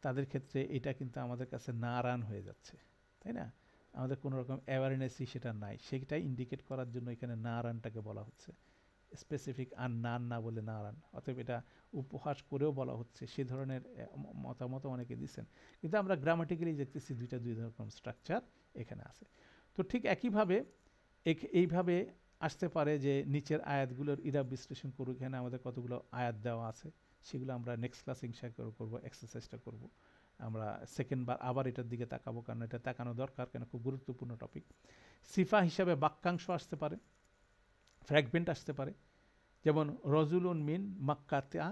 তাদের ক্ষেত্রে এটা কিন্তু আমাদের কাছে নারান হয়ে যাচ্ছে, তাই না। আমাদের কোনো রকম অ্যাওয়ারনেসই সেটা নাই, সেটাই ইন্ডিকেট করার জন্য এখানে নারানটাকে বলা হচ্ছে, স্পেসিফিক আর নান না বলে নারান। অতএব এটা উপহাস করেও বলা হচ্ছে, সে ধরনের মতামত অনেকে দিচ্ছেন, কিন্তু আমরা গ্রামাটিক্যালি দেখতেছি দুই রকম স্ট্রাকচার এখানে আছে। তো ঠিক একইভাবে এইভাবে আসতে পারে যে নিচের আয়াতগুলোর ইরাব বিশ্লেষণ করুক। এখানে আমাদের কতগুলো আয়াত দেওয়া আছে, সেগুলো আমরা নেক্সট ক্লাসে ইনশাআল্লাহ করবো, এক্সারসাইজটা করব। আমরা সেকেন্ডবার আবার এটার দিকে তাকাবো, কারণ এটা তাকানো দরকার, কেন খুব গুরুত্বপূর্ণ টপিক। সিফা হিসাবে বাক্যাংশ আসতে পারে, ফ্র্যাগমেন্ট আসতে পারে, যেমন রজুলুন মিন মাক্কাতা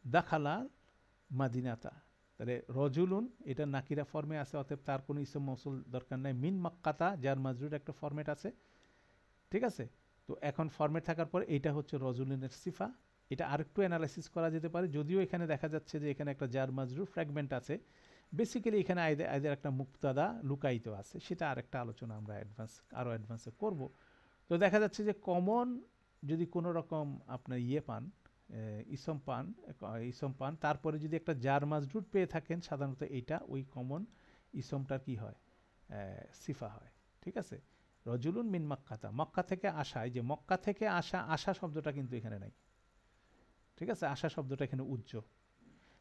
দাখালা মাদিনাতা। তাহলে রজুলুন এটা নাকিরা ফর্মে আছে, অতএব তার কোনো ইসম মৌসুল দরকার নাই। মিন মাক্কাতা যার মাজরুর একটা ফরম্যাট আছে, ঠিক আছে। তো এখন ফরম্যাট থাকার পর এইটা হচ্ছে রজুলিনের সিফা। এটা আরেকটু অ্যানালাইসিস করা যেতে পারে, যদিও এখানে দেখা যাচ্ছে যে এখানে একটা জার মাজরুর ফ্র্যাগমেন্ট আছে। বেসিক্যালি এখানে আইদের একটা মুক্তাদা লুকায়িত আছে, সেটা আরেকটা আলোচনা আমরা আরও অ্যাডভান্সে করব। তো দেখা যাচ্ছে যে কমন যদি কোনো রকম আপনার পান, ইসম পান, তারপরে যদি একটা জার মাজরুর পেয়ে থাকেন, সাধারণত এইটা ওই কমন ইসমটার কি হয়, সিফা হয়, ঠিক আছে। রজুলুন মিন মক্কাতা, মক্কা থেকে আসা, এই যে মক্কা থেকে আসা শব্দটা কিন্তু এখানে নাই, ঠিক আছে। আসা শব্দটা এখানে উজ্জ,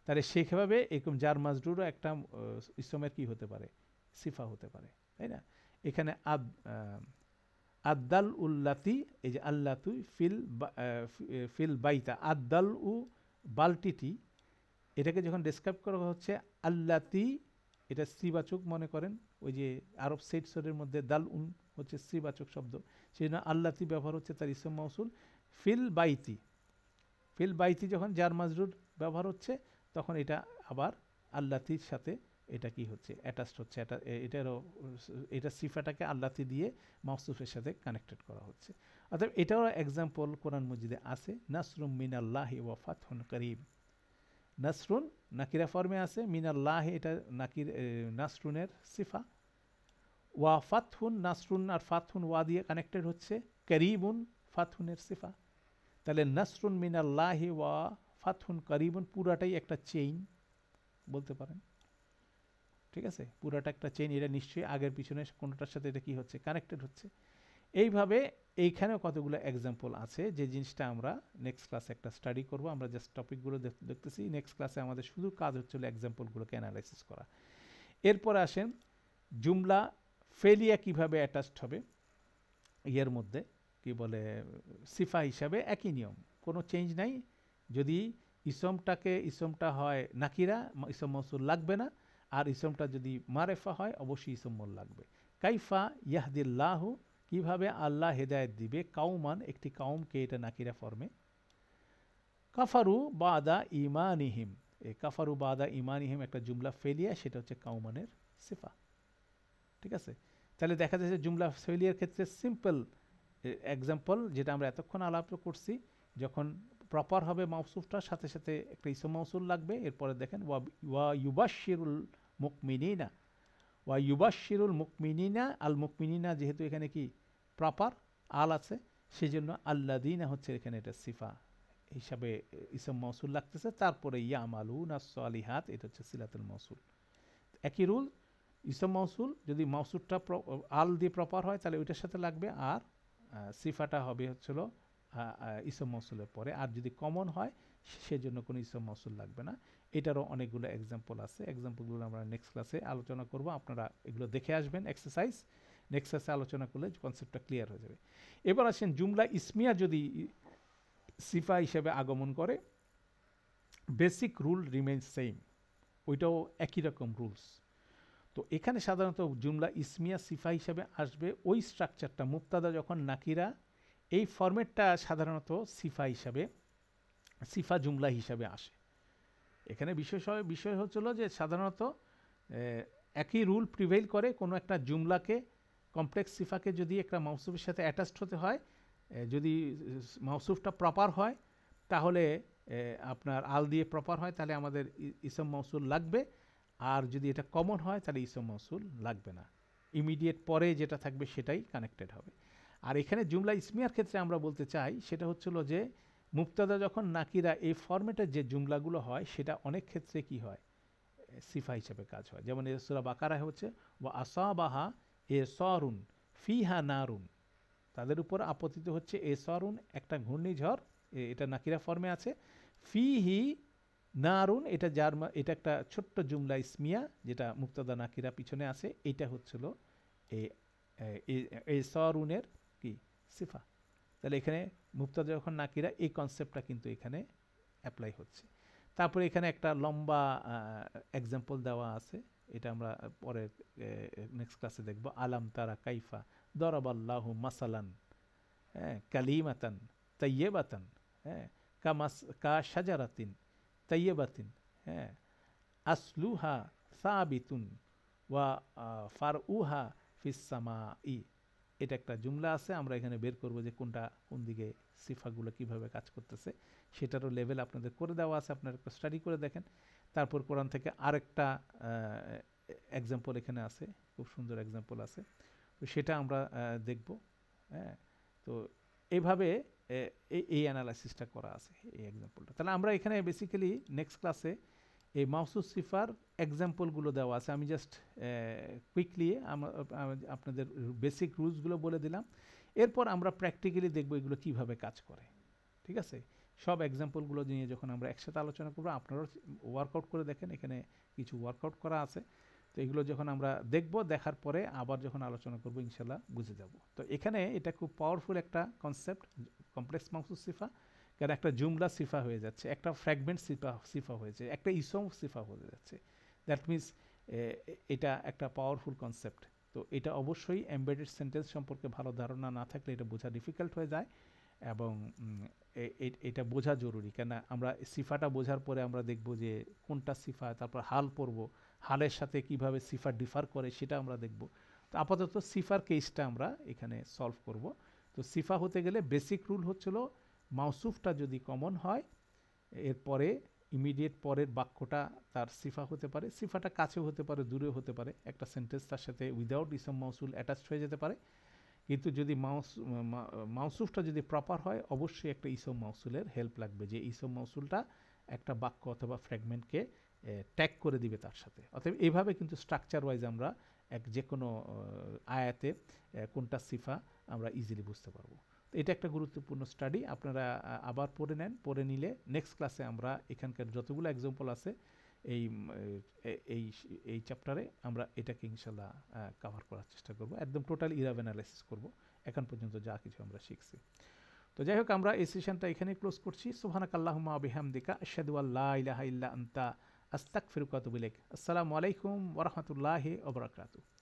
তাহলে সেভাবে এরকম জার মাজরুরও একটা ইসমের কি হতে পারে, সিফা হতে পারে, তাই না। এখানে আদ্দাল উল্লাতি, এই যে আল্লাতু ফিল বাইতা, আদ্দাল উ বালতিটি, এটাকে যখন ডেসক্রাইব করা হচ্ছে আল্লাতি, এটা স্ত্রীবাচক মনে করেন, ওই যে আরব সেটসরের মধ্যে দাল উন হচ্ছে স্ত্রীবাচক শব্দ, সেই জন্য আল্লাতি ব্যবহার হচ্ছে তার ইসম মৌসুল। ফিল বাইতি যখন জার মাজরুর ব্যবহার হচ্ছে, তখন এটা আবার আল্লাতির সাথে এটা কি হচ্ছে অ্যাটাচড হচ্ছে, এটারও এটা সিফাটাকে আল্লাতে দিয়ে মাউসুফের সাথে কানেক্টেড করা হচ্ছে। অর্থাৎ এটাও এক্সাম্পল কোরআন মজিদে আছে, নাসরুম মিনাল্লাহি ওয়া ফাতহুন করিব। নাসরুন নাকিরা ফর্মে আছে, মিনাল্লাহ এটা নাসরুনের সিফা, ওয়া ফাতহুন নাসরুন আর ফাতহুন ওয়া দিয়ে কানেক্টেড হচ্ছে, করিবুন ফাতহুনের সিফা। তাহলে নাসরুন মিনাল্লাহি ওয়া ফাতহুন করিবুন পুরাটাই একটা চেইন বলতে পারেন, ঠিক আছে, পুরাটা একটা চেইন, এটা নিশ্চয়ই আগের পিছনে কোনোটার সাথে এটা কি হচ্ছে কানেক্টেড হচ্ছে। এইভাবে এইখানেও কতগুলো এক্সাম্পল আছে যে জিনিসটা আমরা নেক্সট ক্লাসে একটা স্টাডি করব। আমরা জাস্ট টপিকগুলো দেখতেছি, নেক্সট ক্লাসে আমাদের শুধু কাজ হচ্ছিল এক্সাম্পলগুলোকে অ্যানালাইসিস করা। এরপর আসেন জুমলা ফেলিয়া কিভাবে অ্যাটাচড হবে ইয়ের মধ্যে, কি বলে সিফা হিসাবে একই নিয়ম, কোনো চেঞ্জ নাই। যদি ইসমটা হয় নাকিরা, ইসম মৌসুল লাগবে না, আর ইসমটা যদি মারেফা হয় অবশ্যই ইসম মৌল লাগবে। কাইফা ইয়াহদিল্লাহু, কিভাবে আল্লাহ হেদায়েত দিবে, কাউমান একটি কাউমকে, এটা নাকিরা ফর্মে। কাফারু বাদা ইমানিহিম, এই কাফারু বাদা ইমানিহিম একটা জুমলা ফেলিয়া, সেটা হচ্ছে কাউমানের সিফা, ঠিক আছে। তাহলে দেখা যাচ্ছে জুমলা ফেলিয়ার ক্ষেত্রে সিম্পল এক্সাম্পল যেটা আমরা এতক্ষণ আলাপ করছি, যখন প্রপার হবে মাউসুফটার সাথে সাথে একটা ইসম মাউসুল লাগবে। এরপরে দেখেন ওয়া ইউবাশশিরুল মুকমিনিনা, ওয়া ইউবাশশিরুল মুকমিনিনা, আল মুকমিনিনা যেহেতু এখানে কি প্রপার আল আছে, সেজন্য আল্লাযীনা হচ্ছে এখানে এটা সিফা হিসাবে ইসম মাউসুল লাগতেছে। তারপরে ইয়ামালুনা সালিহাত, এটা হচ্ছে সিলাতুল মাউসুল। একই রুল, ইসম মাউসুল যদি মাউসুলটা আল দিয়ে প্রপার হয় তাহলে ওইটার সাথে লাগবে, আর সিফাটা হবে হচ্ছিল ইসম মৌসুলের পরে। আর যদি কমন হয় সেজন্য কোনো ইসম মৌসুল লাগবে না। এটারও অনেকগুলো এক্সাম্পল আছে, এক্সাম্পলগুলো আমরা নেক্সট ক্লাসে আলোচনা করব। আপনারা এগুলো দেখে আসবেন এক্সারসাইজ, নেক্সট ক্লাসে আলোচনা করলে কনসেপ্টটা ক্লিয়ার হয়ে যাবে। এবার আসেন জুমলা ইসমিয়া যদি সিফা হিসেবে আগমন করে, বেসিক রুল রিমেইন সেম, ওইটাও একই রকম রুলস। তো এখানে সাধারণত জুমলা ইসমিয়া সিফা হিসাবে আসবে ওই স্ট্রাকচারটা, মুবতাদা যখন নাকিরা, এই ফরম্যাটটা সাধারণত সিফা জুমলা হিসাবে আসে। এখানে বিষয় হচ্ছিল যে সাধারণত একই রুল প্রিভেইল করে, কোনো একটা জুমলাকে, কমপ্লেক্স সিফাকে যদি একটা মাউসুফের সাথে অ্যাটাচড হতে হয়, যদি মাউসুফটা প্রপার হয় তাহলে আপনার আল দিয়ে প্রপার হয় তাহলে আমাদের ইসম মাউসুল লাগবে, আর যদি এটা কমন হয় তাহলে ইসম মাউসুল লাগবে না, ইমিডিয়েট পরে যেটা থাকবে সেটাই কানেক্টেড হবে। আর এখানে জুমলা ইসমিয়ার ক্ষেত্রে আমরা বলতে চাই সেটা হচ্ছিল যে মুবতাদা যখন নাকিরা, এই ফরম্যাটের যে জুমলাগুলো হয় সেটা অনেক ক্ষেত্রে কি হয় সিফা হিসেবে কাজ হয়। যেমন সূরা বাকারায় হচ্ছে ওয়া আসাবাহা এ সরুন ফিহা নারুন, তাদের উপর আপতিত হচ্ছে এ সরুন একটা ঘূর্ণিঝড়, এটা নাকিরা ফর্মে আছে। ফিহি নারুন এটা এটা একটা ছোট্ট জুমলা ইসমিয়া যেটা মুবতাদা নাকিরা পিছনে আছে, এটা হচ্ছিল এই সরুনের কি সিফা। তাহলে এখানে মুবতাদা যখন নাকিরা, এই কনসেপ্টটা কিন্তু এখানে অ্যাপ্লাই হচ্ছে। তারপরে এখানে একটা লম্বা এক্সাম্পল দেওয়া আছে, এটা আমরা পরে নেক্সট ক্লাসে দেখব। আলাম তারা কাইফা দরাবাল্লাহু মাসালান, হ্যাঁ, কালিমাতান তাইয়্যিবাতান, হ্যাঁ, কা শাজারাতিন তাইয়্যিবাতিন, হ্যাঁ, আসলুহা সাবিতুন ওয়া ফারউহা ফিস সামাই। এটা একটা জুমলা আছে, আমরা এখানে বের করব যে কোনটা কোন দিকে সিফাগুলো কিভাবে কাজ করতেছে, সেটারও লেভেল আপনাদের করে দেওয়া আছে, আপনারা একটু স্টাডি করে দেখেন। তারপর কোরআন থেকে আরেকটা এক্সাম্পল এখানে আছে, খুব সুন্দর এক্সাম্পল আছে, তো সেটা আমরা দেখব। হ্যাঁ, তো এইভাবে এই অ্যানালাইসিসটা করা আছে এই এক্সাম্পলটা। তাহলে আমরা এখানে বেসিক্যালি নেক্সট ক্লাসে এই মাউসুস সিফার এক্সাম্পলগুলো দেওয়া আছে, আমি জাস্ট কুইকলি আপনাদের বেসিক রুলসগুলো বলে দিলাম। এরপর আমরা প্র্যাকটিক্যালি দেখব এগুলো কিভাবে কাজ করে, ঠিক আছে। সব এক্সাম্পলগুলো নিয়ে যখন আমরা একসাথে আলোচনা করবো, আপনারাও ওয়ার্কআউট করে দেখেন, এখানে কিছু ওয়ার্কআউট করা আছে। তো এগুলো যখন আমরা দেখব, দেখার পরে আবার যখন আলোচনা করব ইনশাল্লাহ বুঝে যাব। তো এখানে এটা খুব পাওয়ারফুল একটা কনসেপ্ট, কমপ্লেক্স মাউসুস সিফা, কারণ একটা জুমলা সিফা হয়ে যাচ্ছে, একটা ফ্র্যাগমেন্ট সিফা হয়েছে, একটা ইসম সিফা হয়ে যাচ্ছে। দ্যাট মিনস এটা একটা পাওয়ারফুল কনসেপ্ট। তো এটা অবশ্যই এমবেডেড সেন্টেন্স সম্পর্কে ভালো ধারণা না থাকলে এটা বোঝা ডিফিকাল্ট হয়ে যায়, এবং এটা বোঝা জরুরি। কেন আমরা সিফাটা বোঝার পরে আমরা দেখব যে কোনটা সিফা, তারপর হাল পড়ব, হালের সাথে কিভাবে সিফা ডিফার করে সেটা আমরা দেখব। তো আপাতত সিফার কেসটা আমরা এখানে সলভ করব। তো সিফা হতে গেলে বেসিক রুল হচ্ছিল মাউসুফটা যদি কমন হয় এরপরে ইমিডিয়েট পরের বাক্যটা তার সিফা হতে পারে, সিফাটা কাছেও হতে পারে দূরেও হতে পারে, একটা সেন্টেন্স তার সাথে উইদাউট ইসম মাউসুল অ্যাটাচড হয়ে যেতে পারে, কিন্তু যদি মাউসুফটা যদি প্রপার হয় অবশ্যই একটা ইসম মাউসুলের হেল্প লাগবে, যে ইসম মাউসুলটা একটা বাক্য অথবা ফ্র্যাগমেন্টকে ট্যাগ করে দিবে তার সাথে। অতএব এইভাবে কিন্তু স্ট্রাকচার ওয়াইজ আমরা যে কোনো আয়াতে কোনটা সিফা আমরা ইজিলি বুঝতে পারবো। তো এটা একটা গুরুত্বপূর্ণ স্টাডি, আপনারা আবার পড়ে নেন, পড়ে নিলে নেক্সট ক্লাসে আমরা এখানকার যতগুলো এক্সাম্পল আছে এই এই এই চ্যাপ্টারে আমরা এটাকে ইনশাল্লাহ কভার করার চেষ্টা করব, একদম টোটাল ইরাব অ্যানালাইসিস করব এখন পর্যন্ত যা কিছু আমরা শিখছি। তো যাই হোক, আমরা এই সেশনটা এখানেই ক্লোজ করছি। সুবহানাকাল্লাহুম্মা ওয়া বিহামদিকা আশহাদু আল্লা ইলাহা ইল্লা আনতা আস্তাগফিরুকা ওয়া আতুবু ইলাইক। আসসালামু আলাইকুম ওয়া রাহমাতুল্লাহি ওয়া বারাকাতুহু।